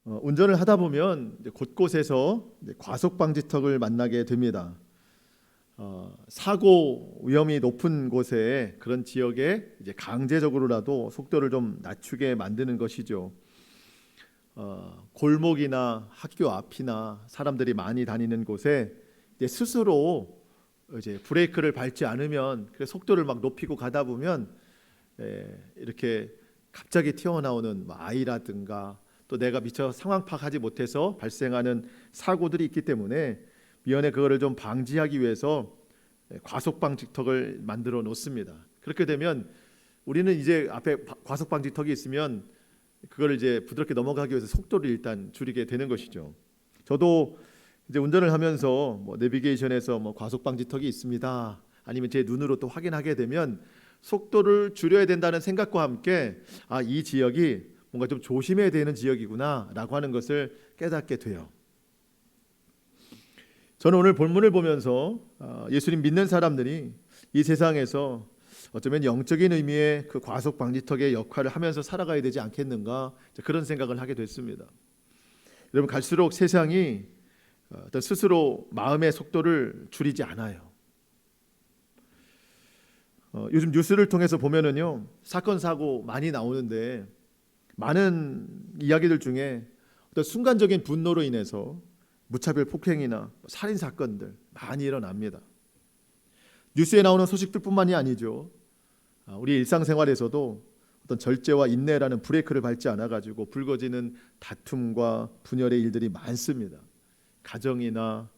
운전을 하다 보면 이제 곳곳에서 이제 과속 방지턱을 만나게 됩니다. 사고 위험이 높은 곳에 그런 지역에 이제 강제적으로라도 속도를 좀 낮추게 만드는 것이죠. 골목이나 학교 앞이나 사람들이 많이 다니는 곳에 이제 스스로 이제 브레이크를 밟지 않으면 그 속도를 막 높이고 가다 보면 이렇게 갑자기 튀어나오는 뭐 아이라든가 또 내가 미처 상황 파악하지 못해서 발생하는 사고들이 있기 때문에 미연에 그거를 좀 방지하기 위해서 과속 방지턱을 만들어 놓습니다. 그렇게 되면 우리는 이제 앞에 과속 방지턱이 있으면 그걸 이제 부드럽게 넘어가기 위해서 속도를 일단 줄이게 되는 것이죠. 저도 이제 운전을 하면서 뭐 내비게이션에서 뭐 과속 방지턱이 있습니다, 아니면 제 눈으로 또 확인하게 되면 속도를 줄여야 된다는 생각과 함께 이 지역이 뭔가 좀 조심해야 되는 지역이구나라고 하는 것을 깨닫게 돼요. 저는 오늘 본문을 보면서 예수님 믿는 사람들이 이 세상에서 어쩌면 영적인 의미의 그 과속 방지턱의 역할을 하면서 살아가야 되지 않겠는가, 그런 생각을 하게 됐습니다. 여러분, 갈수록 세상이 어떤 스스로 마음의 속도를 줄이지 않아요. 요즘 뉴스를 통해서 보면은요, 사건 사고 많이 나오는데 많은 이야기들 중에 어떤 순간적인 분노로 인해서 무차별 폭행이나 살인 사건들 많이 일어납니다. 뉴스에 나오는 소식들뿐만이 아니죠. 우리 일상생활에서도 어떤 절제와 인내라는 브레이크를 밟지 않아 가지고 불거지는 다툼과 분열의 일들이 많습니다. 가정이나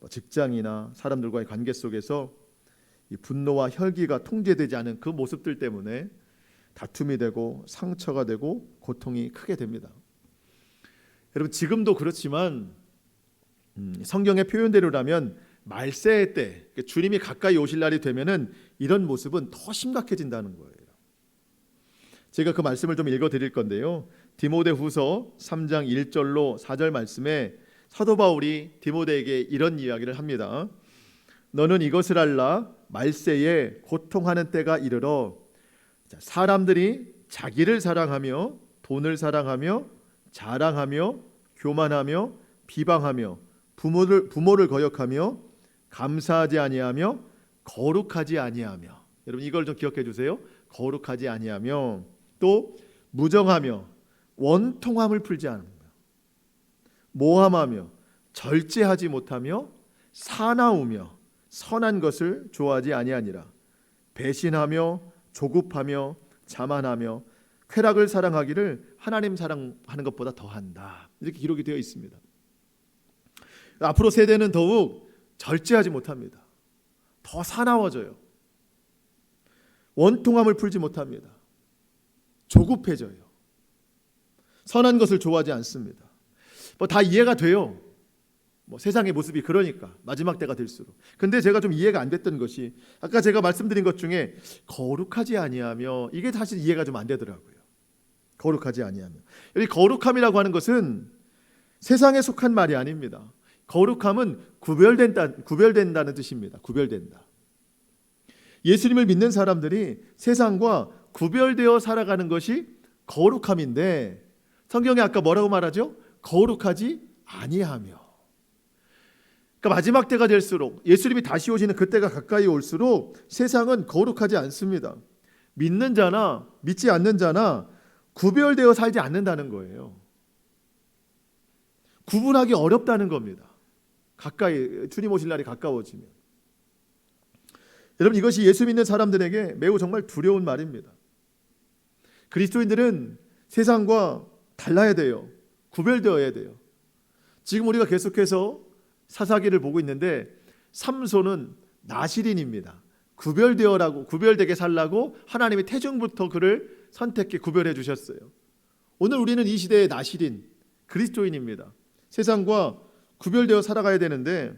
직장이나 사람들과의 관계 속에서 이 분노와 혈기가 통제되지 않은 그 모습들 때문에 다툼이 되고 상처가 되고 고통이 크게 됩니다. 여러분, 지금도 그렇지만 성경의 표현대로라면 말세의 때, 주님이 가까이 오실 날이 되면은 이런 모습은 더 심각해진다는 거예요. 제가 그 말씀을 좀 읽어드릴 건데요, 디모데후서 3장 1절로 4절 말씀에 사도 바울이 디모데에게 이런 이야기를 합니다. 너는 이것을 알라. 말세에 고통하는 때가 이르러 사람들이 자기를 사랑하며 돈을 사랑하며 자랑하며 교만하며 비방하며 부모를 거역하며 감사하지 아니하며 거룩하지 아니하며, 여러분 이걸 좀 기억해 주세요. 거룩하지 아니하며 또 무정하며 원통함을 풀지 않는 거예요. 모함하며 절제하지 못하며 사나우며 선한 것을 좋아하지 아니하니라. 배신하며 조급하며 자만하며 쾌락을 사랑하기를 하나님 사랑하는 것보다 더한다. 이렇게 기록이 되어 있습니다. 앞으로 세대는 더욱 절제하지 못합니다. 더 사나워져요. 원통함을 풀지 못합니다. 조급해져요. 선한 것을 좋아하지 않습니다. 다 이해가 돼요. 세상의 모습이 그러니까 마지막 때가 될수록. 근데 제가 좀 이해가 안 됐던 것이 아까 제가 말씀드린 것 중에 거룩하지 아니하며, 이게 사실 이해가 좀 안 되더라고요. 거룩하지 아니하며, 여기 거룩함이라고 하는 것은 세상에 속한 말이 아닙니다. 거룩함은 구별된다는 뜻입니다. 구별된다. 예수님을 믿는 사람들이 세상과 구별되어 살아가는 것이 거룩함인데, 성경에 아까 뭐라고 말하죠? 거룩하지 아니하며. 그러니까 마지막 때가 될수록, 예수님이 다시 오시는 그때가 가까이 올수록 세상은 거룩하지 않습니다. 믿는 자나 믿지 않는 자나 구별되어 살지 않는다는 거예요. 구분하기 어렵다는 겁니다. 가까이 주님 오실 날이 가까워지면. 여러분, 이것이 예수 믿는 사람들에게 매우 정말 두려운 말입니다. 그리스도인들은 세상과 달라야 돼요. 구별되어야 돼요. 지금 우리가 계속해서 사사기를 보고 있는데 삼손은 나실인입니다. 구별되게 살라고 하나님이 태중부터 그를 선택해 구별해 주셨어요. 오늘 우리는 이 시대의 나실인 그리스도인입니다. 세상과 구별되어 살아가야 되는데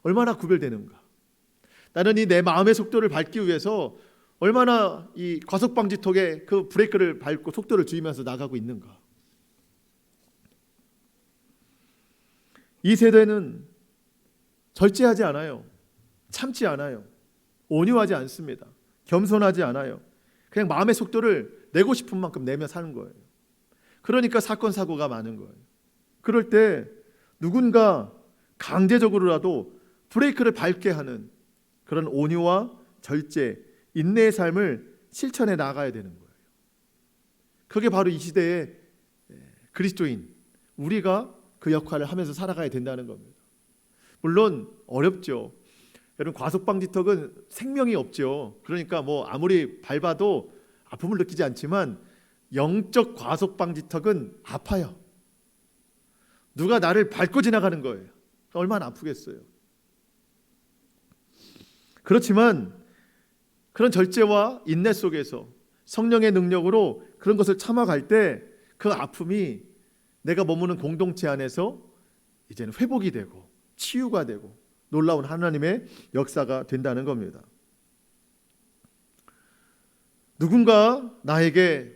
얼마나 구별되는가? 나는 이 내 마음의 속도를 밟기 위해서 얼마나 이 과속방지턱에 그 브레이크를 밟고 속도를 줄이면서 나가고 있는가? 이 세대는 절제하지 않아요. 참지 않아요. 온유하지 않습니다. 겸손하지 않아요. 그냥 마음의 속도를 내고 싶은 만큼 내며 사는 거예요. 그러니까 사건 사고가 많은 거예요. 그럴 때 누군가 강제적으로라도 브레이크를 밟게 하는 그런 온유와 절제, 인내의 삶을 실천해 나가야 되는 거예요. 그게 바로 이 시대의 그리스도인, 우리가 그 역할을 하면서 살아가야 된다는 겁니다. 물론 어렵죠. 여러분, 과속방지턱은 생명이 없죠. 그러니까 뭐 아무리 밟아도 아픔을 느끼지 않지만 영적 과속방지턱은 아파요. 누가 나를 밟고 지나가는 거예요. 얼마나 아프겠어요. 그렇지만 그런 절제와 인내 속에서 성령의 능력으로 그런 것을 참아갈 때 그 아픔이 내가 머무는 공동체 안에서 이제는 회복이 되고 치유가 되고 놀라운 하나님의 역사가 된다는 겁니다. 누군가 나에게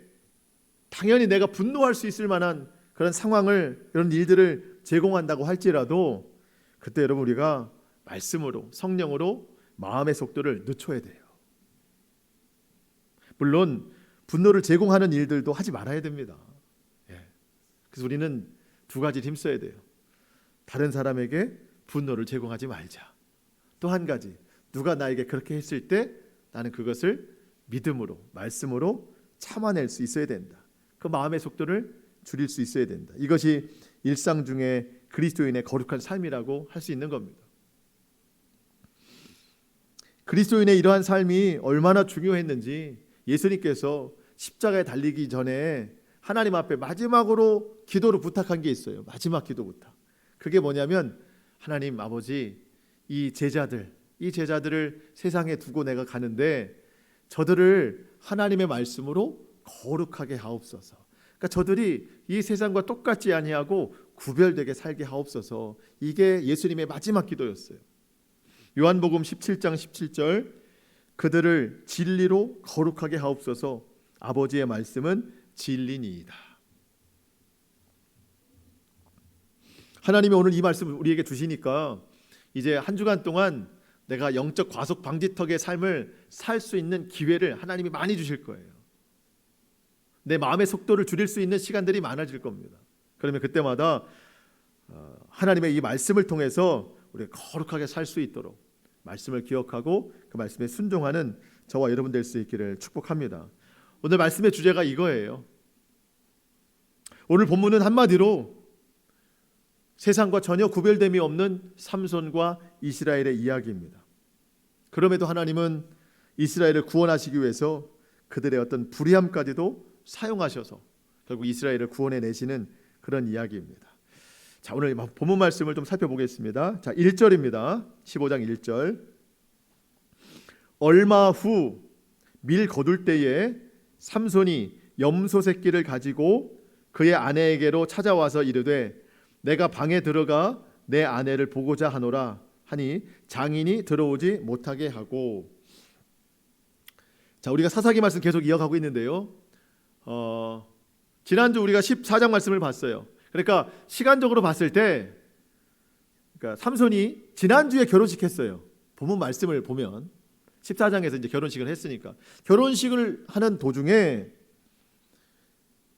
당연히 내가 분노할 수 있을 만한 그런 상황을, 그런 일들을 제공한다고 할지라도 그때 여러분, 우리가 말씀으로, 성령으로 마음의 속도를 늦춰야 돼요. 물론 분노를 제공하는 일들도 하지 말아야 됩니다. 그래서 우리는 두 가지를 힘써야 돼요. 다른 사람에게 분노를 제공하지 말자. 또 한 가지, 누가 나에게 그렇게 했을 때 나는 그것을 믿음으로, 말씀으로 참아낼 수 있어야 된다. 그 마음의 속도를 줄일 수 있어야 된다. 이것이 일상 중에 그리스도인의 거룩한 삶이라고 할 수 있는 겁니다. 그리스도인의 이러한 삶이 얼마나 중요했는지 예수님께서 십자가에 달리기 전에 하나님 앞에 마지막으로 기도를 부탁한 게 있어요. 마지막 기도 부탁. 그게 뭐냐면, 하나님 아버지, 이 제자들을 세상에 두고 내가 가는데 저들을 하나님의 말씀으로 거룩하게 하옵소서. 그러니까 저들이 이 세상과 똑같지 아니하고 구별되게 살게 하옵소서. 이게 예수님의 마지막 기도였어요. 요한복음 17장 17절, 그들을 진리로 거룩하게 하옵소서. 아버지의 말씀은 진리니이다. 하나님이 오늘 이 말씀을 우리에게 주시니까 이제 한 주간 동안 내가 영적 과속 방지턱의 삶을 살 수 있는 기회를 하나님이 많이 주실 거예요. 내 마음의 속도를 줄일 수 있는 시간들이 많아질 겁니다. 그러면 그때마다 하나님의 이 말씀을 통해서 우리가 거룩하게 살 수 있도록 말씀을 기억하고 그 말씀에 순종하는 저와 여러분 될 수 있기를 축복합니다. 오늘 말씀의 주제가 이거예요. 오늘 본문은 한마디로 세상과 전혀 구별됨이 없는 삼손과 이스라엘의 이야기입니다. 그럼에도 하나님은 이스라엘을 구원하시기 위해서 그들의 어떤 불의함까지도 사용하셔서 결국 이스라엘을 구원해 내시는 그런 이야기입니다. 자, 오늘 본문 말씀을 좀 살펴보겠습니다. 자, 1절입니다. 15장 1절. 얼마 후 밀 거둘 때에 삼손이 염소 새끼를 가지고 그의 아내에게로 찾아와서 이르되 내가 방에 들어가 내 아내를 보고자 하노라 하니 장인이 들어오지 못하게 하고. 자, 우리가 사사기 말씀 계속 이어가고 있는데요. 지난주 우리가 14장 말씀을 봤어요. 그러니까 시간적으로 봤을 때, 그러니까 삼손이 지난주에 결혼식 했어요. 본문 말씀을 보면 14장에서 이제 결혼식을 했으니까 결혼식을 하는 도중에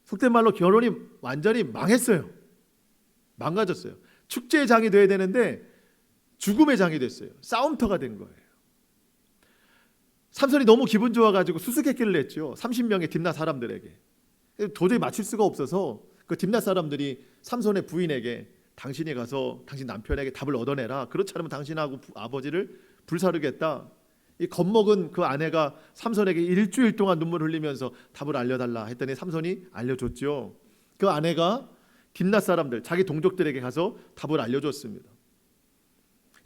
속된 말로 결혼이 완전히 망했어요. 망가졌어요. 축제의 장이 돼야 되는데 죽음의 장이 됐어요. 싸움터가 된 거예요. 삼손이 너무 기분 좋아가지고 수수께끼를 냈죠. 30명의 딥나 사람들에게. 도저히 맞출 수가 없어서 그 딥나 사람들이 삼손의 부인에게 당신이 가서 당신 남편에게 답을 얻어내라. 그렇지 않으면 당신하고 아버지를 불사르겠다. 이 겁먹은 그 아내가 삼손에게 일주일 동안 눈물 흘리면서 답을 알려달라 했더니 삼손이 알려줬죠. 그 아내가 딥나 사람들, 자기 동족들에게 가서 답을 알려줬습니다.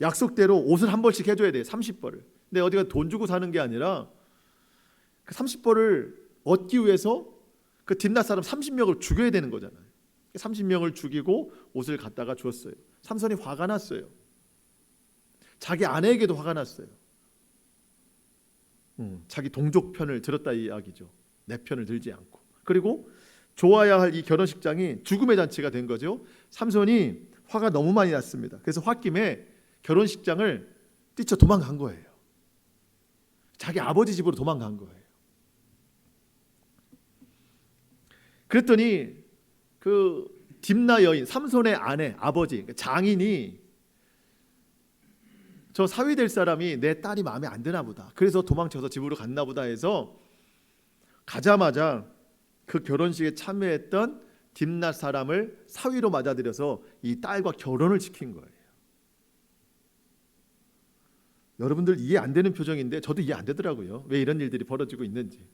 약속대로 옷을 한 벌씩 해줘야 돼요. 30벌을. 근데 어디가 돈 주고 사는 게 아니라 그 30벌을 얻기 위해서 그 딥나 사람 30명을 죽여야 되는 거잖아요. 30명을 죽이고 옷을 갖다가 줬어요. 삼손이 화가 났어요. 자기 아내에게도 화가 났어요. 자기 동족 편을 들었다 이 이야기죠. 내 편을 들지 않고. 그리고 좋아야 할 이 결혼식장이 죽음의 잔치가 된 거죠. 삼손이 화가 너무 많이 났습니다. 그래서 홧김에 결혼식장을 뛰쳐 도망간 거예요. 자기 아버지 집으로 도망간 거예요. 그랬더니 그 딥나 여인 삼손의 아내 아버지 장인이 저 사위 될 사람이 내 딸이 마음에 안 드나 보다. 그래서 도망쳐서 집으로 갔나 보다 해서 가자마자 그 결혼식에 참여했던 딥나 사람을 사위로 맞아들여서 이 딸과 결혼을 시킨 거예요. 여러분들 이해 안 되는 표정인데 저도 이해 안 되더라고요. 왜 이런 일들이 벌어지고 있는지.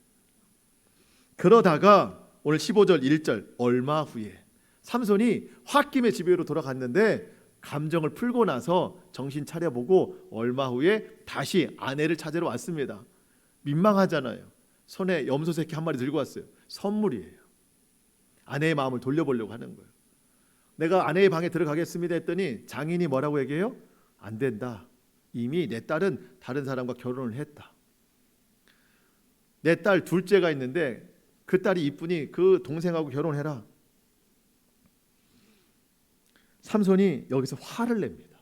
그러다가 오늘 15절 1절 얼마 후에 삼손이 홧김에 집으로 돌아갔는데 감정을 풀고 나서 정신 차려보고 얼마 후에 다시 아내를 찾으러 왔습니다. 민망하잖아요. 손에 염소 새끼 한 마리 들고 왔어요. 선물이에요. 아내의 마음을 돌려보려고 하는 거예요. 내가 아내의 방에 들어가겠습니다 했더니 장인이 뭐라고 얘기해요? 안 된다. 이미 내 딸은 다른 사람과 결혼을 했다. 내 딸 둘째가 있는데 그 딸이 이쁘니 그 동생하고 결혼해라. 삼손이 여기서 화를 냅니다.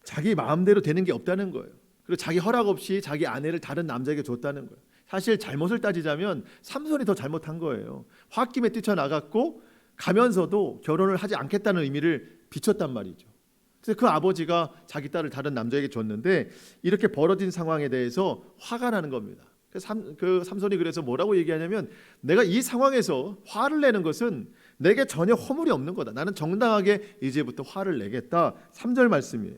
자기 마음대로 되는 게 없다는 거예요. 그리고 자기 허락 없이 자기 아내를 다른 남자에게 줬다는 거예요. 사실 잘못을 따지자면 삼손이 더 잘못한 거예요. 홧김에 뛰쳐나갔고 가면서도 결혼을 하지 않겠다는 의미를 비췄단 말이죠. 그래서 그 아버지가 자기 딸을 다른 남자에게 줬는데 이렇게 벌어진 상황에 대해서 화가 나는 겁니다. 그 삼손이 그래서 뭐라고 얘기하냐면 내가 이 상황에서 화를 내는 것은 내게 전혀 허물이 없는 거다. 나는 정당하게 이제부터 화를 내겠다. 3절 말씀이에요.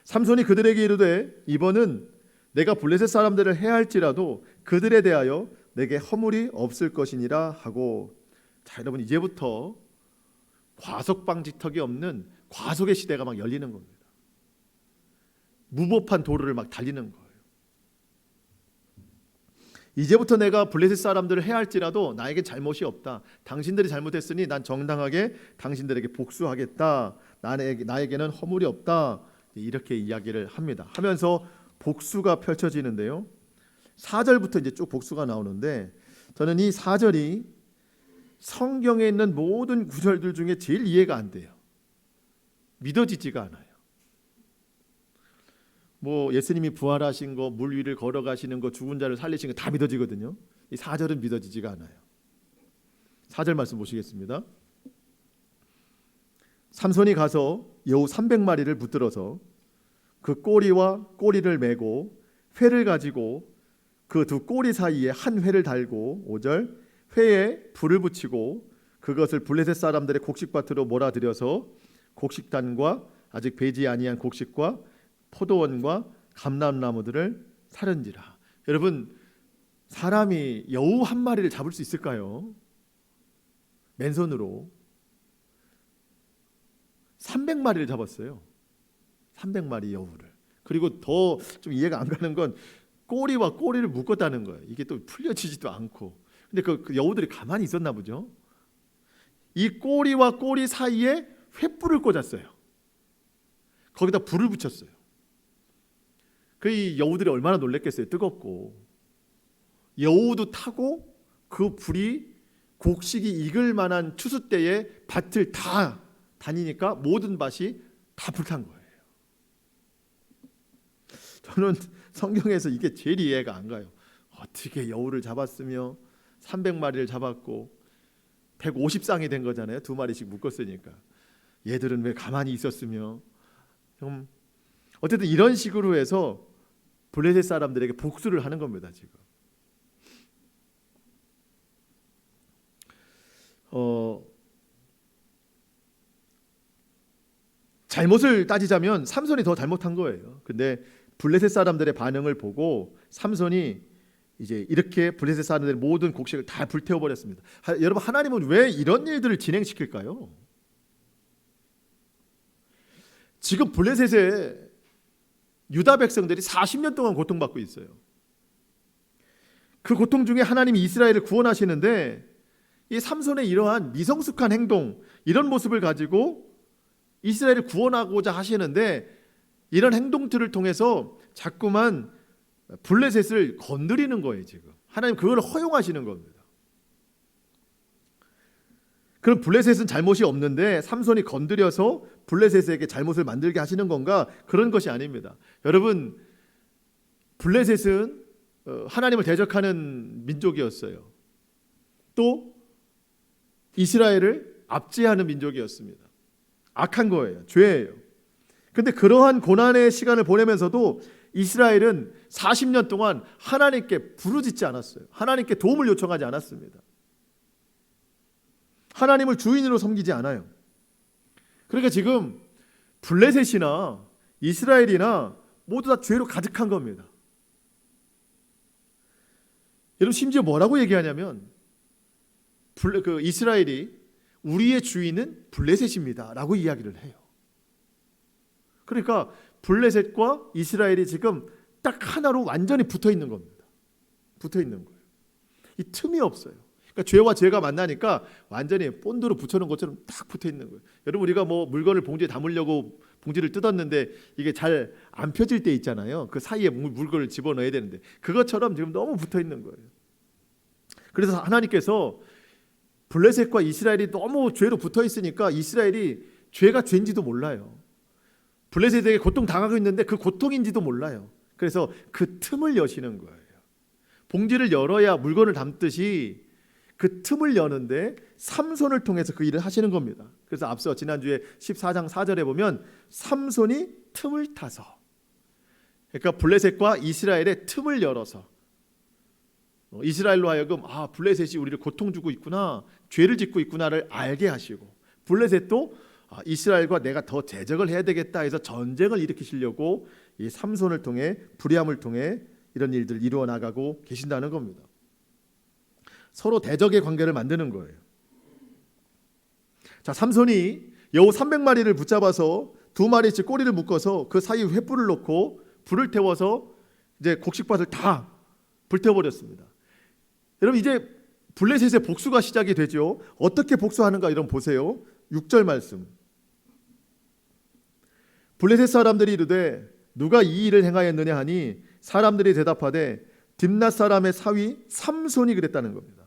삼손이 그들에게 이르되 이번은 내가 블레셋 사람들을 해할지라도 그들에 대하여 내게 허물이 없을 것이니라 하고. 자, 여러분 이제부터 과속방지턱이 없는 과속의 시대가 막 열리는 겁니다. 무법한 도로를 막 달리는 거예요. 이제부터 내가 블레셋 사람들을 해할지라도 나에게 잘못이 없다. 당신들이 잘못했으니 난 정당하게 당신들에게 복수하겠다. 나에게는 허물이 없다. 이렇게 이야기를 합니다. 하면서 복수가 펼쳐지는데요. 4절부터 이제 쭉 복수가 나오는데 저는 이 4절이 성경에 있는 모든 구절들 중에 제일 이해가 안 돼요. 믿어지지가 않아요. 뭐 예수님이 부활하신 거, 물 위를 걸어가시는 거, 죽은 자를 살리신 거 다 믿어지거든요. 이 4절은 믿어지지가 않아요. 4절 말씀 보시겠습니다. 삼손이 가서 여우 300마리를 붙들어서 그 꼬리와 꼬리를 메고 회를 가지고 그 두 꼬리 사이에 한 회를 달고 5절 회에 불을 붙이고 그것을 블레셋 사람들의 곡식밭으로 몰아들여서 곡식단과 아직 배지 아니한 곡식과 포도원과 감람나무들을 사른지라. 여러분 사람이 여우 한 마리를 잡을 수 있을까요? 맨손으로 300마리를 잡았어요. 300마리 여우를. 그리고 더 좀 이해가 안 가는 건 꼬리와 꼬리를 묶었다는 거예요. 이게 또 풀려지지도 않고. 근데 그 여우들이 가만히 있었나 보죠. 이 꼬리와 꼬리 사이에 횃불을 꽂았어요. 거기다 불을 붙였어요. 그 여우들이 얼마나 놀랬겠어요. 뜨겁고. 여우도 타고 그 불이 곡식이 익을 만한 추수 때에 밭을 다 다니니까 모든 밭이 다 불탄 거예요. 저는 성경에서 이게 제일 이해가 안 가요. 어떻게 여우를 잡았으며 300마리를 잡았고 150쌍이 된 거잖아요. 2마리씩 묶었으니까. 얘들은 왜 가만히 있었으며. 어쨌든 이런 식으로 해서 블레셋 사람들에게 복수를 하는 겁니다. 지금. 잘못을 따지자면 삼손이 더 잘못한 거예요. 근데 블레셋 사람들의 반응을 보고 삼손이 이제 이렇게 블레셋 사람들의 모든 곡식을 다 불태워 버렸습니다. 여러분 하나님은 왜 이런 일들을 진행시킬까요? 지금 블레셋에 유다 백성들이 40년 동안 고통받고 있어요. 그 고통 중에 하나님이 이스라엘을 구원하시는데 이 삼손의 이러한 미성숙한 행동, 이런 모습을 가지고 이스라엘을 구원하고자 하시는데 이런 행동들을 통해서 자꾸만 블레셋을 건드리는 거예요. 지금 하나님 그걸 허용하시는 겁니다. 그럼 블레셋은 잘못이 없는데 삼손이 건드려서 블레셋에게 잘못을 만들게 하시는 건가? 그런 것이 아닙니다. 여러분 블레셋은 하나님을 대적하는 민족이었어요. 또 이스라엘을 압제하는 민족이었습니다. 악한 거예요. 죄예요. 근데 그러한 고난의 시간을 보내면서도 이스라엘은 40년 동안 하나님께 부르짖지 않았어요. 하나님께 도움을 요청하지 않았습니다. 하나님을 주인으로 섬기지 않아요. 그러니까 지금 블레셋이나 이스라엘이나 모두 다 죄로 가득한 겁니다. 여러분 심지어 뭐라고 얘기하냐면 이스라엘이 우리의 주인은 블레셋입니다 라고 이야기를 해요. 그러니까 블레셋과 이스라엘이 지금 딱 하나로 완전히 붙어 있는 겁니다. 붙어 있는 거예요. 이 틈이 없어요. 그러니까 죄와 죄가 만나니까 완전히 본드로 붙여놓은 것처럼 딱 붙어 있는 거예요. 여러분 우리가 뭐 물건을 봉지에 담으려고 봉지를 뜯었는데 이게 잘 안 펴질 때 있잖아요. 그 사이에 물건을 집어넣어야 되는데 그것처럼 지금 너무 붙어 있는 거예요. 그래서 하나님께서 블레셋과 이스라엘이 너무 죄로 붙어 있으니까 이스라엘이 죄가 죄인지도 몰라요. 블레셋에게 고통 당하고 있는데 그 고통인지도 몰라요. 그래서 그 틈을 여시는 거예요. 봉지를 열어야 물건을 담듯이 그 틈을 여는데 삼손을 통해서 그 일을 하시는 겁니다. 그래서 앞서 지난주에 14장 4절에 보면 삼손이 틈을 타서, 그러니까 블레셋과 이스라엘의 틈을 열어서 이스라엘로 하여금 블레셋이 우리를 고통 주고 있구나, 죄를 짓고 있구나를 알게 하시고, 블레셋도 이스라엘과 내가 더 대적을 해야 되겠다 해서 전쟁을 일으키시려고 이 삼손을 통해, 브리함을 통해 이런 일들을 이루어 나가고 계신다는 겁니다. 서로 대적의 관계를 만드는 거예요. 자, 삼손이 여우 300마리를 붙잡아서 2마리씩 꼬리를 묶어서 그 사이에 횃불을 놓고 불을 태워서 이제 곡식밭을 다 불태워버렸습니다. 여러분 이제 블레셋의 복수가 시작이 되죠. 어떻게 복수하는가 여러분 보세요. 6절 말씀. 블레셋 사람들이 이르되 누가 이 일을 행하였느냐 하니 사람들이 대답하되 딥낫 사람의 사위 삼손이 그랬다는 겁니다.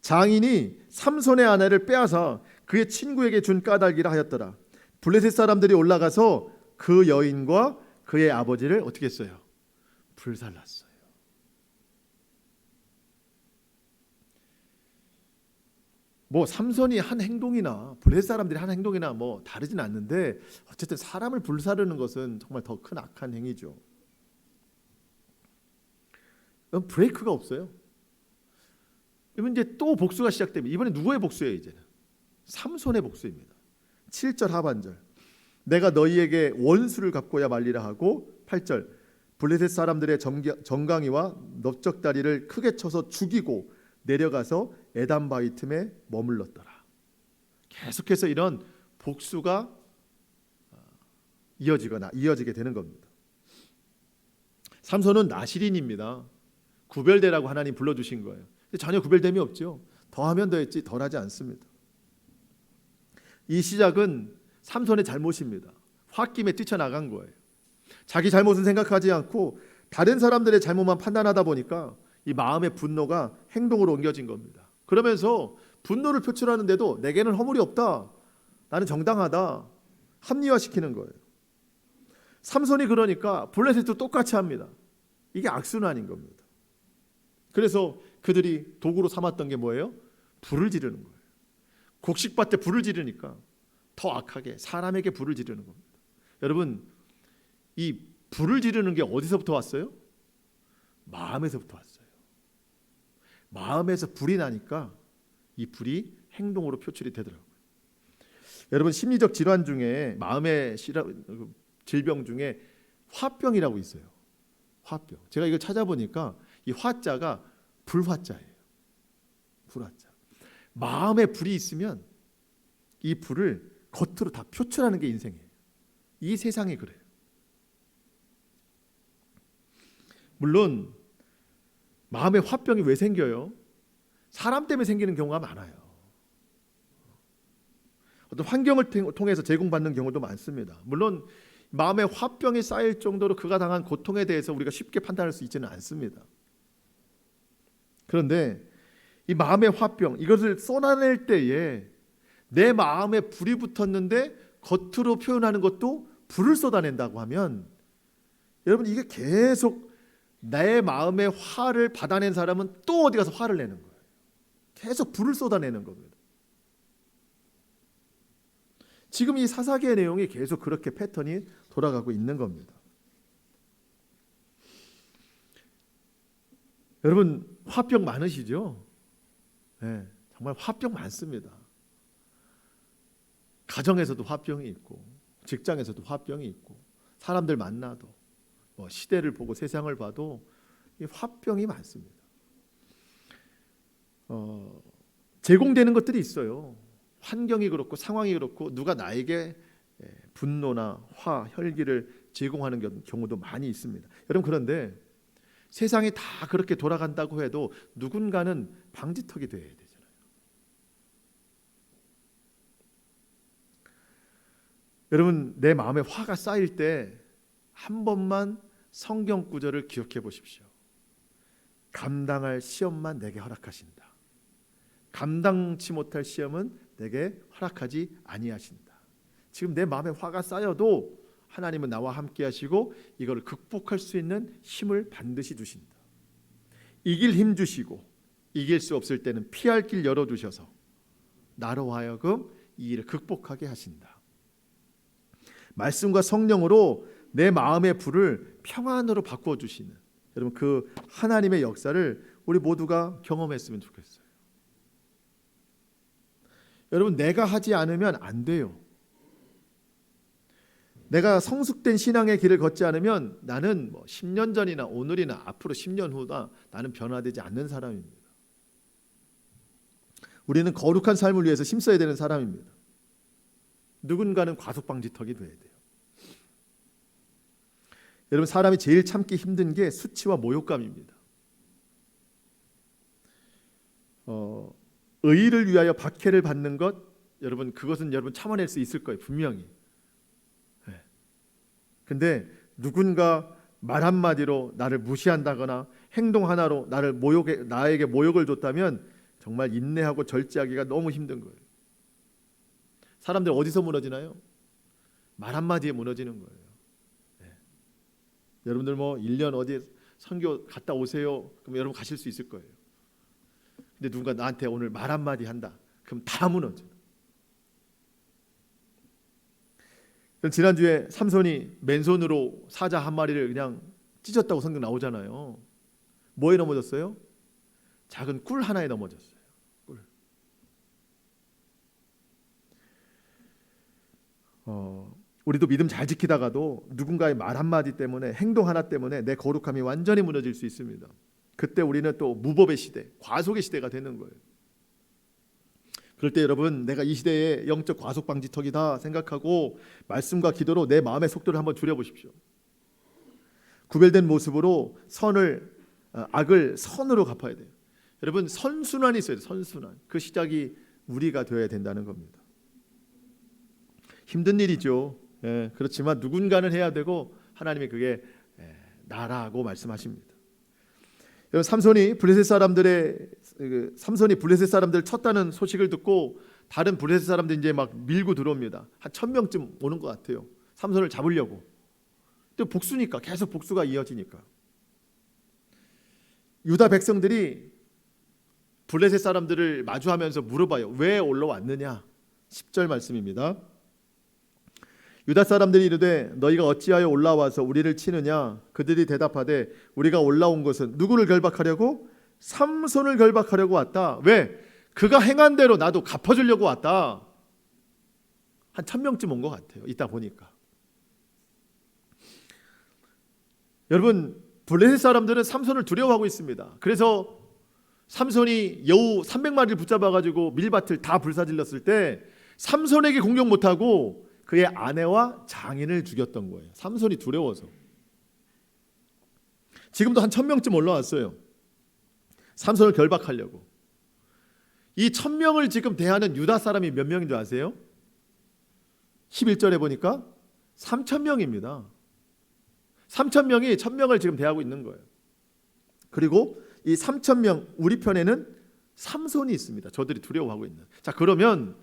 장인이 삼손의 아내를 빼앗아 그의 친구에게 준 까닭이라 하였더라. 블레셋 사람들이 올라가서 그 여인과 그의 아버지를 어떻게 했어요? 불살랐어요. 뭐 삼손이 한 행동이나 블레셋 사람들이 한 행동이나 뭐 다르진 않는데 어쨌든 사람을 불사르는 것은 정말 더 큰 악한 행위죠. 브레이크가 없어요. 이번 이제 또 복수가 시작됩니다. 이번에 누구의 복수예요? 이제는 삼손의 복수입니다. 7절 하반절. 내가 너희에게 원수를 갚고야 말리라 하고 8절. 블레셋 사람들의 정강이와 넓적다리를 크게 쳐서 죽이고 내려가서 에단 바위 틈에 머물렀더라. 계속해서 이런 복수가 이어지게 되는 겁니다. 삼손은 나실인입니다. 구별되라고 하나님 불러주신 거예요. 전혀 구별됨이 없죠. 더하면 더했지 덜하지 않습니다. 이 시작은 삼손의 잘못입니다. 홧김에 뛰쳐나간 거예요. 자기 잘못은 생각하지 않고 다른 사람들의 잘못만 판단하다 보니까 이 마음의 분노가 행동으로 옮겨진 겁니다. 그러면서 분노를 표출하는데도 내게는 허물이 없다, 나는 정당하다, 합리화시키는 거예요. 삼손이 그러니까 블레셋도 똑같이 합니다. 이게 악순환인 겁니다. 그래서 그들이 도구로 삼았던 게 뭐예요? 불을 지르는 거예요. 곡식밭에 불을 지르니까 더 악하게 사람에게 불을 지르는 겁니다. 여러분, 이 불을 지르는 게 어디서부터 왔어요? 마음에서부터 왔어요. 마음에서 불이 나니까 이 불이 행동으로 표출이 되더라고요. 여러분 심리적 질환 중에 마음의 질병 중에 화병이라고 있어요. 화병. 제가 이걸 찾아보니까 이 화자가 불화자예요. 불화자. 마음에 불이 있으면 이 불을 겉으로 다 표출하는 게 인생이에요. 이 세상이 그래요. 물론 마음의 화병이 왜 생겨요? 사람 때문에 생기는 경우가 많아요. 어떤 환경을 통해서 제공받는 경우도 많습니다. 물론 마음의 화병이 쌓일 정도로 그가 당한 고통에 대해서 우리가 쉽게 판단할 수 있지는 않습니다. 그런데 이 마음의 화병, 이것을 쏟아낼 때에 내 마음에 불이 붙었는데 겉으로 표현하는 것도 불을 쏟아낸다고 하면 여러분 이게 계속 내 마음의 화를 받아낸 사람은 또 어디 가서 화를 내는 거예요. 계속 불을 쏟아내는 겁니다. 지금 이 사사기의 내용이 계속 그렇게 패턴이 돌아가고 있는 겁니다. 여러분 화병 많으시죠? 네, 정말 화병 많습니다. 가정에서도 화병이 있고 직장에서도 화병이 있고 사람들 만나도 시대를 보고 세상을 봐도 이 화병이 많습니다. 제공되는 것들이 있어요. 환경이 그렇고 상황이 그렇고 누가 나에게 분노나 화, 혈기를 제공하는 경우도 많이 있습니다. 여러분 그런데 세상이 다 그렇게 돌아간다고 해도 누군가는 방지턱이 되어야 되잖아요. 여러분 내 마음에 화가 쌓일 때 한 번만 성경 구절을 기억해 보십시오. 감당할 시험만 내게 허락하신다. 감당치 못할 시험은 내게 허락하지 아니하신다. 지금 내 마음에 화가 쌓여도 하나님은 나와 함께 하시고 이걸 극복할 수 있는 힘을 반드시 주신다. 이길 힘 주시고 이길 수 없을 때는 피할 길 열어두셔서 나로 하여금 이 일을 극복하게 하신다. 말씀과 성령으로 내 마음의 불을 평안으로 바꿔주시는 여러분 그 하나님의 역사를 우리 모두가 경험했으면 좋겠어요. 여러분 내가 하지 않으면 안 돼요. 내가 성숙된 신앙의 길을 걷지 않으면 나는 10년 전이나 오늘이나 앞으로 10년 후나 나는 변화되지 않는 사람입니다. 우리는 거룩한 삶을 위해서 힘써야 되는 사람입니다. 누군가는 과속방지턱이 돼야 돼요. 여러분 사람이 제일 참기 힘든 게 수치와 모욕감입니다. 의의를 위하여 박해를 받는 것 여러분 그것은 여러분 참아낼 수 있을 거예요. 분명히. 근데 누군가 말 한마디로 나를 무시한다거나 행동 하나로 나에게 모욕을 줬다면 정말 인내하고 절제하기가 너무 힘든 거예요. 사람들 어디서 무너지나요? 말 한마디에 무너지는 거예요. 여러분들 1년 어디 선교 갔다 오세요. 그럼 여러분 가실 수 있을 거예요. 근데 누군가 나한테 오늘 말 한마디 한다. 그럼 다 무너져요. 지난주에 삼손이 맨손으로 사자 한 마리를 그냥 찢었다고 성경 나오잖아요. 뭐에 넘어졌어요? 작은 꿀 하나에 넘어졌어요. 꿀. 우리도 믿음 잘 지키다가도 누군가의 말 한마디 때문에 행동 하나 때문에 내 거룩함이 완전히 무너질 수 있습니다. 그때 우리는 또 무법의 시대, 과속의 시대가 되는 거예요. 그럴 때 여러분 내가 이 시대의 영적 과속 방지턱이다 생각하고 말씀과 기도로 내 마음의 속도를 한번 줄여보십시오. 구별된 모습으로 악을 선으로 갚아야 돼요. 여러분 선순환이 있어야 돼요. 선순환. 그 시작이 우리가 되어야 된다는 겁니다. 힘든 일이죠. 그렇지만 누군가는 해야 되고 하나님이 그게 나라고 말씀하십니다. 여러분 삼손이 블레셋 사람들을 쳤다는 소식을 듣고 다른 블레셋 사람들이 이제 막 밀고 들어옵니다. 한 1000명쯤 오는 것 같아요. 삼손을 잡으려고. 또 복수니까 계속 복수가 이어지니까 유다 백성들이 블레셋 사람들을 마주하면서 물어봐요. 왜 올라왔느냐? 10절 말씀입니다. 유다 사람들이 이르되 너희가 어찌하여 올라와서 우리를 치느냐? 그들이 대답하되 우리가 올라온 것은 누구를 결박하려고? 삼손을 결박하려고 왔다. 왜? 그가 행한 대로 나도 갚아주려고 왔다. 한 1000명쯤 온 것 같아요. 이따 보니까. 여러분 블레셋 사람들은 삼손을 두려워하고 있습니다. 그래서 삼손이 여우 300마리를 붙잡아가지고 밀밭을 다 불사질렀을 때 삼손에게 공격 못하고 그의 아내와 장인을 죽였던 거예요. 삼손이 두려워서. 지금도 한 1000명쯤 올라왔어요. 삼손을 결박하려고. 이 1000명을 지금 대하는 유다 사람이 몇 명인 줄 아세요? 11절에 보니까 3000명입니다. 3000명이 1000명을 지금 대하고 있는 거예요. 그리고 이 3000명 우리 편에는 삼손이 있습니다. 저들이 두려워하고 있는. 자 그러면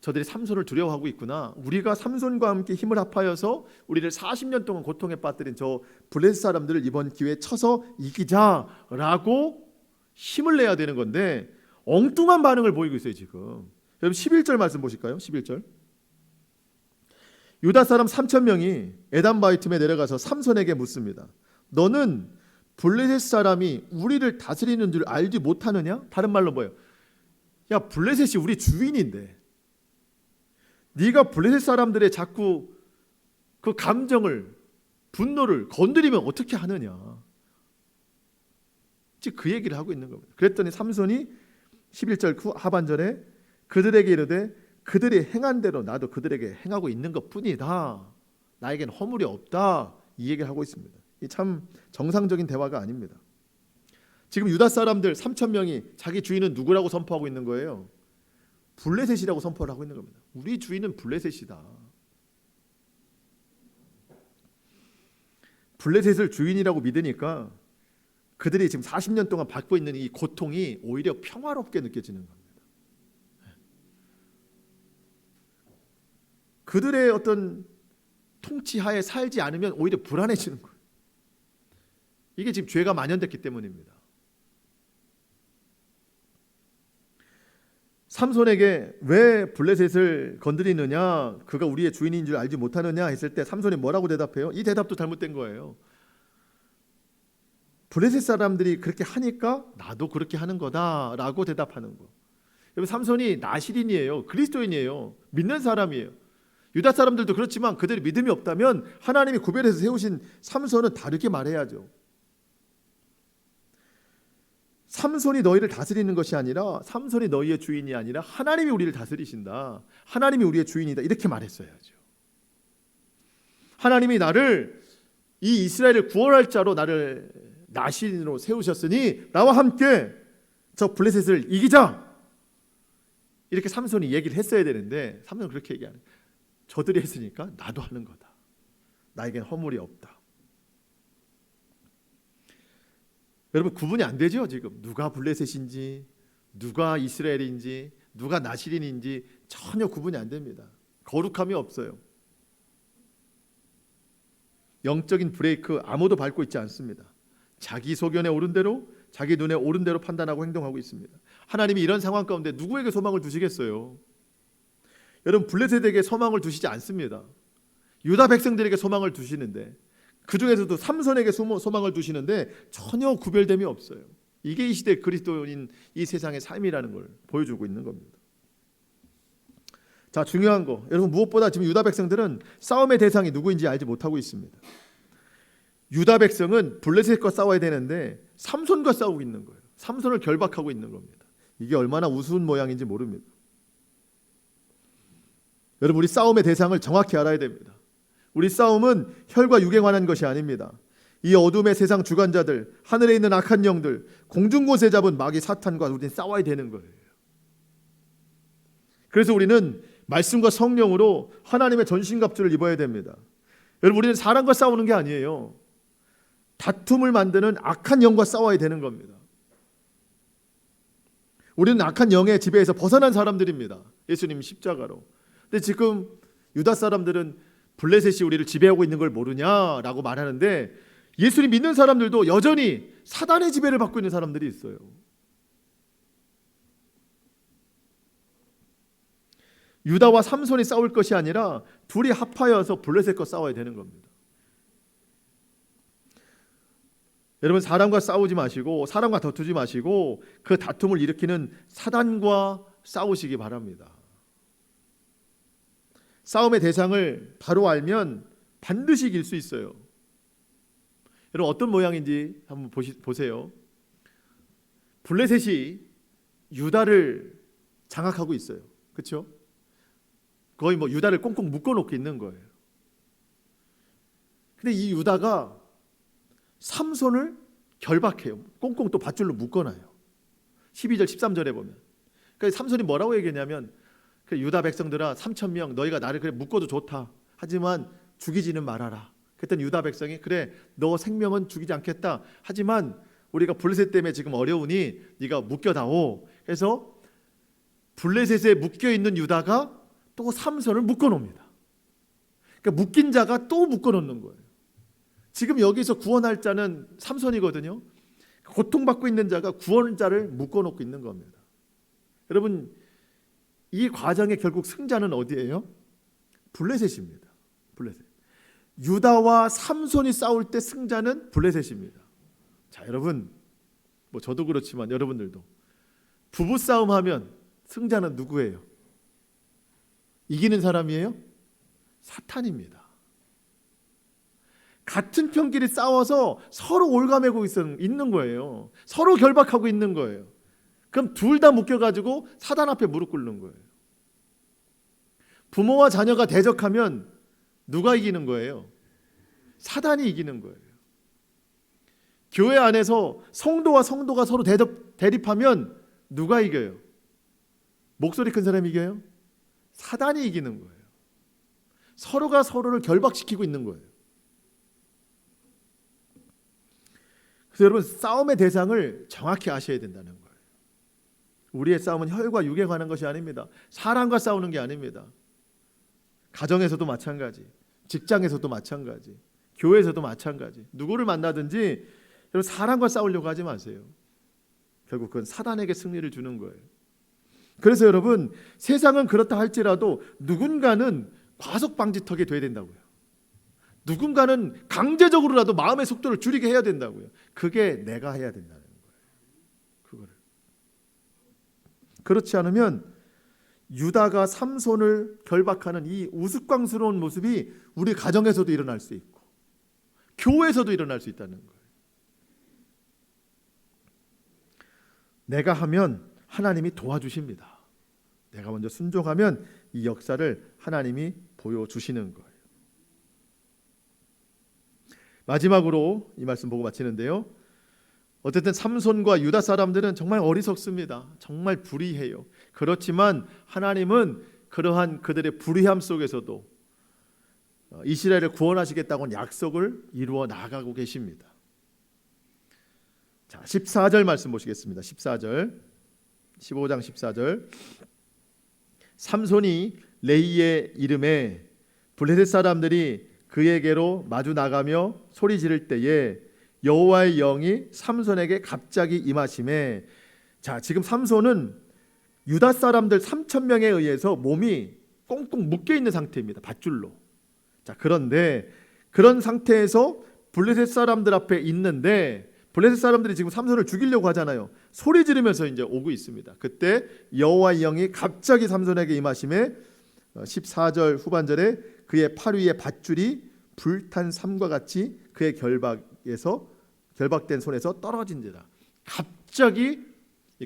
저들이 삼손을 두려워하고 있구나. 우리가 삼손과 함께 힘을 합하여서 우리를 40년 동안 고통에 빠뜨린 저 블레셋 사람들을 이번 기회에 쳐서 이기자라고 힘을 내야 되는 건데 엉뚱한 반응을 보이고 있어요 지금. 여러분 11절 말씀 보실까요? 11절. 유다 사람 3,000명이 에담 바이툼에 내려가서 삼손에게 묻습니다. 너는 블레셋 사람이 우리를 다스리는 줄 알지 못하느냐? 다른 말로 뭐예요? 야, 블레셋이 우리 주인인데 네가 블레셋 사람들의 자꾸 그 감정을, 분노를 건드리면 어떻게 하느냐? 즉 그 얘기를 하고 있는 겁니다. 그랬더니 삼손이 11절 하반절에 그들에게 이르되 그들이 행한 대로 나도 그들에게 행하고 있는 것뿐이다. 나에겐 허물이 없다. 이 얘기를 하고 있습니다. 이 참 정상적인 대화가 아닙니다. 지금 유다 사람들 3,000명이 자기 주인은 누구라고 선포하고 있는 거예요? 블레셋이라고 선포를 하고 있는 겁니다. 우리 주인은 블레셋이다. 블레셋을 주인이라고 믿으니까 그들이 지금 40년 동안 받고 있는 이 고통이 오히려 평화롭게 느껴지는 겁니다. 그들의 어떤 통치하에 살지 않으면 오히려 불안해지는 거예요. 이게 지금 죄가 만연됐기 때문입니다. 삼손에게 왜 블레셋을 건드리느냐, 그가 우리의 주인인 줄 알지 못하느냐 했을 때 삼손이 뭐라고 대답해요? 이 대답도 잘못된 거예요. 블레셋 사람들이 그렇게 하니까 나도 그렇게 하는 거다라고 대답하는 거. 여러분 삼손이 나실인이에요. 그리스도인이에요. 믿는 사람이에요. 유다 사람들도 그렇지만 그들이 믿음이 없다면 하나님이 구별해서 세우신 삼손은 다르게 말해야죠. 삼손이 너희를 다스리는 것이 아니라, 삼손이 너희의 주인이 아니라 하나님이 우리를 다스리신다. 하나님이 우리의 주인이다. 이렇게 말했어야죠. 하나님이 나를, 이 이스라엘을 구원할 자로 나를 나신으로 세우셨으니 나와 함께 저 블레셋을 이기자. 이렇게 삼손이 얘기를 했어야 되는데 삼손은 그렇게 얘기 안 해요. 저들이 했으니까 나도 하는 거다. 나에겐 허물이 없다. 여러분 구분이 안 되죠 지금. 누가 블레셋인지 누가 이스라엘인지 누가 나실인인지 전혀 구분이 안 됩니다. 거룩함이 없어요. 영적인 브레이크 아무도 밟고 있지 않습니다. 자기 소견에 오른 대로, 자기 눈에 오른 대로 판단하고 행동하고 있습니다. 하나님이 이런 상황 가운데 누구에게 소망을 두시겠어요? 여러분 블레셋에게 소망을 두시지 않습니다. 유다 백성들에게 소망을 두시는데, 그 중에서도 삼손에게 소망을 두시는데 전혀 구별됨이 없어요. 이게 이 시대 그리스도인 이 세상의 삶이라는 걸 보여주고 있는 겁니다. 자, 중요한 거, 여러분 무엇보다 지금 유다 백성들은 싸움의 대상이 누구인지 알지 못하고 있습니다. 유다 백성은 블레셋과 싸워야 되는데 삼손과 싸우고 있는 거예요. 삼손을 결박하고 있는 겁니다. 이게 얼마나 우스운 모양인지 모릅니다. 여러분 우리 싸움의 대상을 정확히 알아야 됩니다. 우리 싸움은 혈과 육에 관한 것이 아닙니다. 이 어둠의 세상 주관자들, 하늘에 있는 악한 영들, 공중 곳에 잡은 마귀 사탄과 우리는 싸워야 되는 거예요. 그래서 우리는 말씀과 성령으로 하나님의 전신갑주를 입어야 됩니다. 여러분 우리는 사람과 싸우는 게 아니에요. 다툼을 만드는 악한 영과 싸워야 되는 겁니다. 우리는 악한 영의 지배에서 벗어난 사람들입니다. 예수님 십자가로. 근데 지금 유다 사람들은 블레셋이 우리를 지배하고 있는 걸 모르냐라고 말하는데, 예수님 믿는 사람들도 여전히 사단의 지배를 받고 있는 사람들이 있어요. 유다와 삼손이 싸울 것이 아니라 둘이 합하여서 블레셋과 싸워야 되는 겁니다. 여러분 사람과 싸우지 마시고 사람과 다투지 마시고 그 다툼을 일으키는 사단과 싸우시기 바랍니다. 싸움의 대상을 바로 알면 반드시 이길 수 있어요. 여러분 어떤 모양인지 한번 보세요. 블레셋이 유다를 장악하고 있어요. 그렇죠? 거의 뭐 유다를 꽁꽁 묶어놓고 있는 거예요. 근데 이 유다가 삼손을 결박해요. 꽁꽁 또 밧줄로 묶어놔요. 12절 13절에 보면. 그러니까 삼손이 뭐라고 얘기했냐면, 유다 백성들아 3,000명 너희가 나를 그래 묶어도 좋다. 하지만 죽이지는 말아라. 그랬더니 유다 백성이 그래 너 생명은 죽이지 않겠다. 하지만 우리가 블레셋 때문에 지금 어려우니 네가 묶여다오. 그래서 블레셋에 묶여있는 유다가 또 삼손을 묶어놓습니다. 그러니까 묶인 자가 또 묶어놓는 거예요. 지금 여기서 구원할 자는 삼손이거든요. 고통받고 있는 자가 구원자를 묶어놓고 있는 겁니다. 여러분, 이 과정의 결국 승자는 어디예요? 블레셋입니다. 블레셋. 유다와 삼손이 싸울 때 승자는 블레셋입니다. 자, 여러분, 뭐 저도 그렇지만 여러분들도 부부싸움 하면 승자는 누구예요? 이기는 사람이에요? 사탄입니다. 같은 편끼리 싸워서 서로 올가매고 있는 거예요. 서로 결박하고 있는 거예요. 그럼 둘 다 묶여가지고 사단 앞에 무릎 꿇는 거예요. 부모와 자녀가 대적하면 누가 이기는 거예요? 사단이 이기는 거예요. 교회 안에서 성도와 성도가 서로 대립하면 누가 이겨요? 목소리 큰 사람이 이겨요? 사단이 이기는 거예요. 서로가 서로를 결박시키고 있는 거예요. 그래서 여러분, 싸움의 대상을 정확히 아셔야 된다는 거예요. 우리의 싸움은 혈과 육에 관한 것이 아닙니다. 사람과 싸우는 게 아닙니다. 가정에서도 마찬가지, 직장에서도 마찬가지, 교회에서도 마찬가지. 누구를 만나든지 여러분, 사람과 싸우려고 하지 마세요. 결국 그건 사단에게 승리를 주는 거예요. 그래서 여러분, 세상은 그렇다 할지라도 누군가는 과속 방지턱이 돼야 된다고요. 누군가는 강제적으로라도 마음의 속도를 줄이게 해야 된다고요. 그게 내가 해야 된다는 거예요. 그거를. 그렇지 않으면 유다가 삼손을 결박하는 이 우스꽝스러운 모습이 우리 가정에서도 일어날 수 있고 교회에서도 일어날 수 있다는 거예요. 내가 하면 하나님이 도와주십니다. 내가 먼저 순종하면 이 역사를 하나님이 보여주시는 거예요. 마지막으로 이 말씀 보고 마치는데요. 어쨌든 삼손과 유다 사람들은 정말 어리석습니다. 정말 불의해요. 그렇지만 하나님은 그러한 그들의 불의함 속에서도 이스라엘을 구원하시겠다고 약속을 이루어 나가고 계십니다. 자, 14절 말씀 보시겠습니다. 14절, 15장 14절. 삼손이 레이의 이름에 블레셋 사람들이 그에게로 마주 나가며 소리 지를 때에 여호와의 영이 삼손에게 갑자기 임하심에, 자, 지금 삼손은 유다 사람들 3,000명에 의해서 몸이 꽁꽁 묶여 있는 상태입니다. 밧줄로. 자, 그런데 그런 상태에서 블레셋 사람들 앞에 있는데 블레셋 사람들이 지금 삼손을 죽이려고 하잖아요. 소리 지르면서 이제 오고 있습니다. 그때 여호와의 영이 갑자기 삼손에게 임하심에 14절 후반절에 그의 팔 위에 밧줄이 불탄 삼과 같이 그의 결박된 손에서 떨어진지라. 갑자기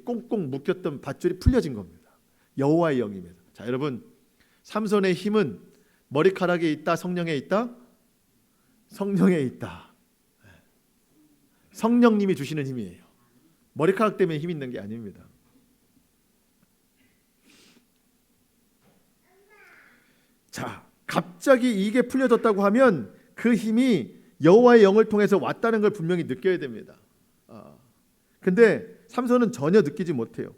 꽁꽁 묶였던 밧줄이 풀려진 겁니다. 여호와의 영입니다. 자, 여러분, 삼손의 힘은 머리카락에 있다, 성령에 있다? 성령에 있다. 성령님이 주시는 힘이에요. 머리카락 때문에 힘 있는 게 아닙니다. 자, 갑자기 이게 풀려졌다고 하면 그 힘이 여호와의 영을 통해서 왔다는 걸 분명히 느껴야 됩니다. 근데 삼손은 전혀 느끼지 못해요.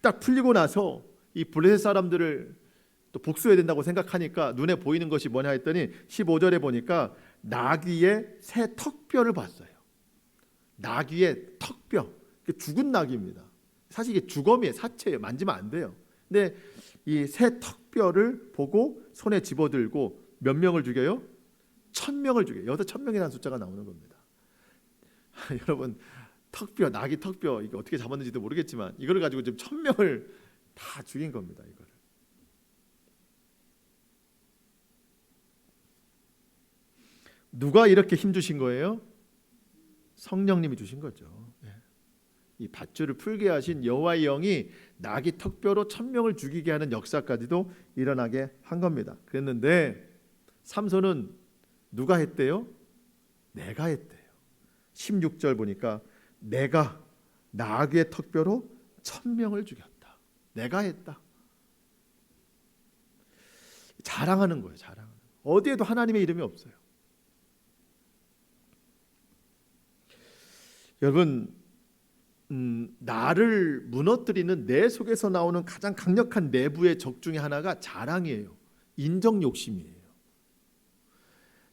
딱 풀리고 나서 이 블레셋 사람들을 또 복수해야 된다고 생각하니까 눈에 보이는 것이 뭐냐 했더니 15절에 보니까 나귀의 새 턱뼈를 봤어요. 나귀의 턱뼈, 죽은 나귀입니다. 사실 이게 주검이에요. 사체예요. 만지면 안 돼요. 근데 이 새 턱뼈를 보고 손에 집어들고 몇 명을 죽여요? 1,000명을 죽여요. 여기서 1,000명이라는 숫자가 나오는 겁니다. 여러분, 턱뼈, 나귀 턱뼈 이게 어떻게 잡았는지도 모르겠지만 이걸 가지고 지금 1,000명을 다 죽인 겁니다. 이거를. 누가 이렇게 힘 주신 거예요? 성령님이 주신 거죠. 이 밧줄을 풀게 하신 여호와의 영이 나귀 턱뼈로 1,000명을 죽이게 하는 역사까지도 일어나게 한 겁니다. 그랬는데 삼손은 누가 했대요? 내가 했대요. 16절 보니까 내가 나귀의 턱뼈로 1,000명을 죽였다. 내가 했다. 자랑하는 거예요. 자랑하는. 어디에도 하나님의 이름이 없어요. 여러분, 나를 무너뜨리는 내 속에서 나오는 가장 강력한 내부의 적 중에 하나가 자랑이에요. 인정 욕심이에요.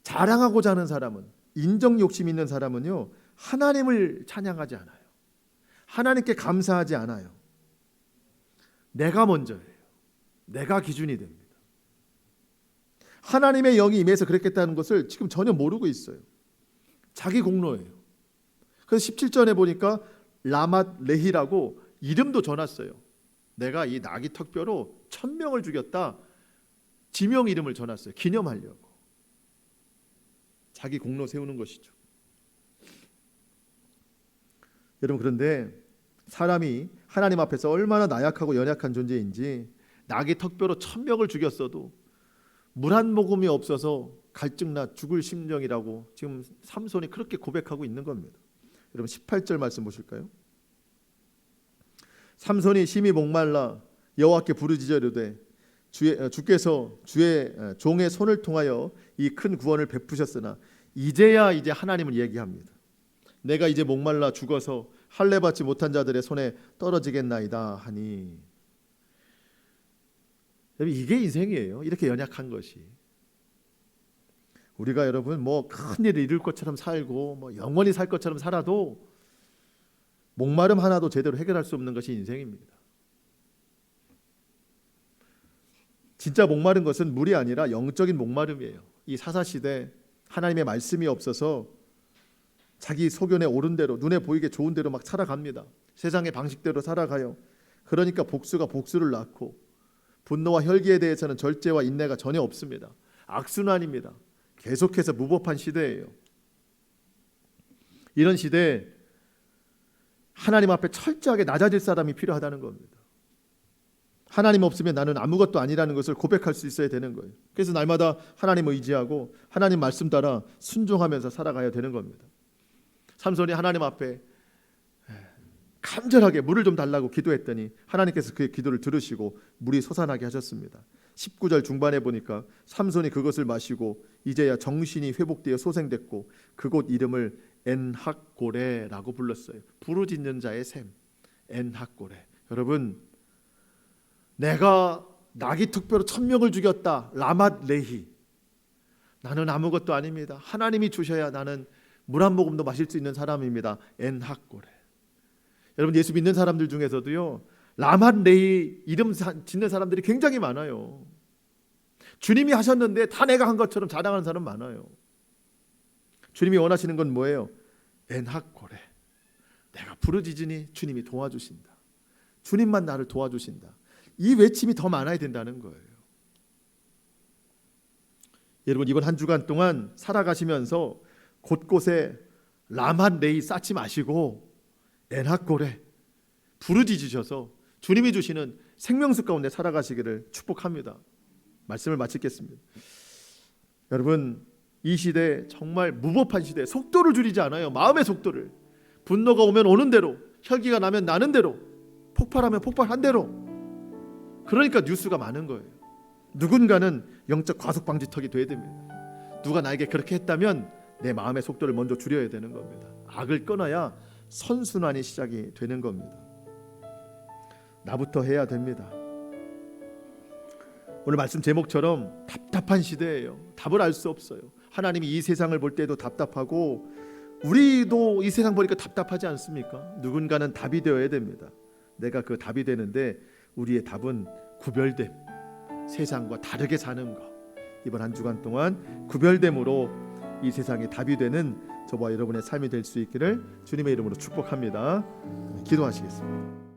자랑하고자 하는 사람은, 인정 욕심 있는 사람은요, 하나님을 찬양하지 않아요. 하나님께 감사하지 않아요. 내가 먼저예요. 내가 기준이 됩니다. 하나님의 영이 임해서 그랬겠다는 것을 지금 전혀 모르고 있어요. 자기 공로예요. 그래서 17절에 보니까 라맛 레히라고 이름도 전했어요. 내가 이 나귀 턱뼈로 1000명을 죽였다. 지명 이름을 전했어요. 기념하려고. 자기 공로 세우는 것이죠. 여러분, 그런데 사람이 하나님 앞에서 얼마나 나약하고 연약한 존재인지 나귀 턱뼈로 1000명을 죽였어도 물 한 모금이 없어서 갈증나 죽을 심정이라고 지금 삼손이 그렇게 고백하고 있는 겁니다. 여러분 18절 말씀 보실까요? 삼손이 심히 목말라 여호와께 부르짖으려되 주께서 주의 종의 손을 통하여 이 큰 구원을 베푸셨으나 이제야 이제 하나님을 얘기합니다. 내가 이제 목말라 죽어서 할례 받지 못한 자들의 손에 떨어지겠나이다 하니, 이게 인생이에요. 이렇게 연약한 것이. 우리가 여러분 뭐 큰 일을 이룰 것처럼 살고 뭐 영원히 살 것처럼 살아도 목마름 하나도 제대로 해결할 수 없는 것이 인생입니다. 진짜 목마른 것은 물이 아니라 영적인 목마름이에요. 이 사사시대 하나님의 말씀이 없어서 자기 소견에 옳은 대로, 눈에 보이게 좋은 대로 막 살아갑니다. 세상의 방식대로 살아가요. 그러니까 복수가 복수를 낳고 분노와 혈기에 대해서는 절제와 인내가 전혀 없습니다. 악순환입니다. 계속해서 무법한 시대예요. 이런 시대에 하나님 앞에 철저하게 낮아질 사람이 필요하다는 겁니다. 하나님 없으면 나는 아무것도 아니라는 것을 고백할 수 있어야 되는 거예요. 그래서 날마다 하나님 의지하고 하나님 말씀 따라 순종하면서 살아가야 되는 겁니다. 삼손이 하나님 앞에 간절하게 물을 좀 달라고 기도했더니 하나님께서 그의 기도를 들으시고 물이 솟아나게 하셨습니다. 19절 중반에 보니까 삼손이 그것을 마시고 이제야 정신이 회복되어 소생됐고 그곳 이름을 엔학고레라고 불렀어요. 부르짖는 자의 샘, 엔학고레. 여러분, 내가 나귀 턱뼈로 1000명을 죽였다. 라맛 레히. 나는 아무것도 아닙니다. 하나님이 주셔야 나는 물 한 모금도 마실 수 있는 사람입니다. 엔학고레. 여러분, 예수 믿는 사람들 중에서도요, 라맛 레히 이름 짓는 사람들이 굉장히 많아요. 주님이 하셨는데 다 내가 한 것처럼 자랑하는 사람 많아요. 주님이 원하시는 건 뭐예요? 엔학고레. 내가 부르짖으니 주님이 도와주신다. 주님만 나를 도와주신다. 이 외침이 더 많아야 된다는 거예요. 여러분, 이번 한 주간 동안 살아가시면서 곳곳에 라맛 레히 쌓지 마시고 엔학고레 부르짖으셔서 주님이 주시는 생명수 가운데 살아가시기를 축복합니다. 말씀을 마치겠습니다. 여러분, 이 시대 정말 무법한 시대, 속도를 줄이지 않아요. 마음의 속도를. 분노가 오면 오는 대로, 혈기가 나면 나는 대로, 폭발하면 폭발한 대로. 그러니까 뉴스가 많은 거예요. 누군가는 영적 과속방지턱이 돼야 됩니다. 누가 나에게 그렇게 했다면 내 마음의 속도를 먼저 줄여야 되는 겁니다. 악을 끊어야 선순환이 시작이 되는 겁니다. 나부터 해야 됩니다. 오늘 말씀 제목처럼 답답한 시대예요. 답을 알 수 없어요. 하나님이 이 세상을 볼 때도 답답하고 우리도 이 세상 보니까 답답하지 않습니까? 누군가는 답이 되어야 됩니다. 내가 그 답이 되는데 우리의 답은 구별됨, 세상과 다르게 사는 것. 이번 한 주간 동안 구별됨으로 이 세상에 답이 되는 저와 여러분의 삶이 될 수 있기를 주님의 이름으로 축복합니다. 기도하시겠습니다.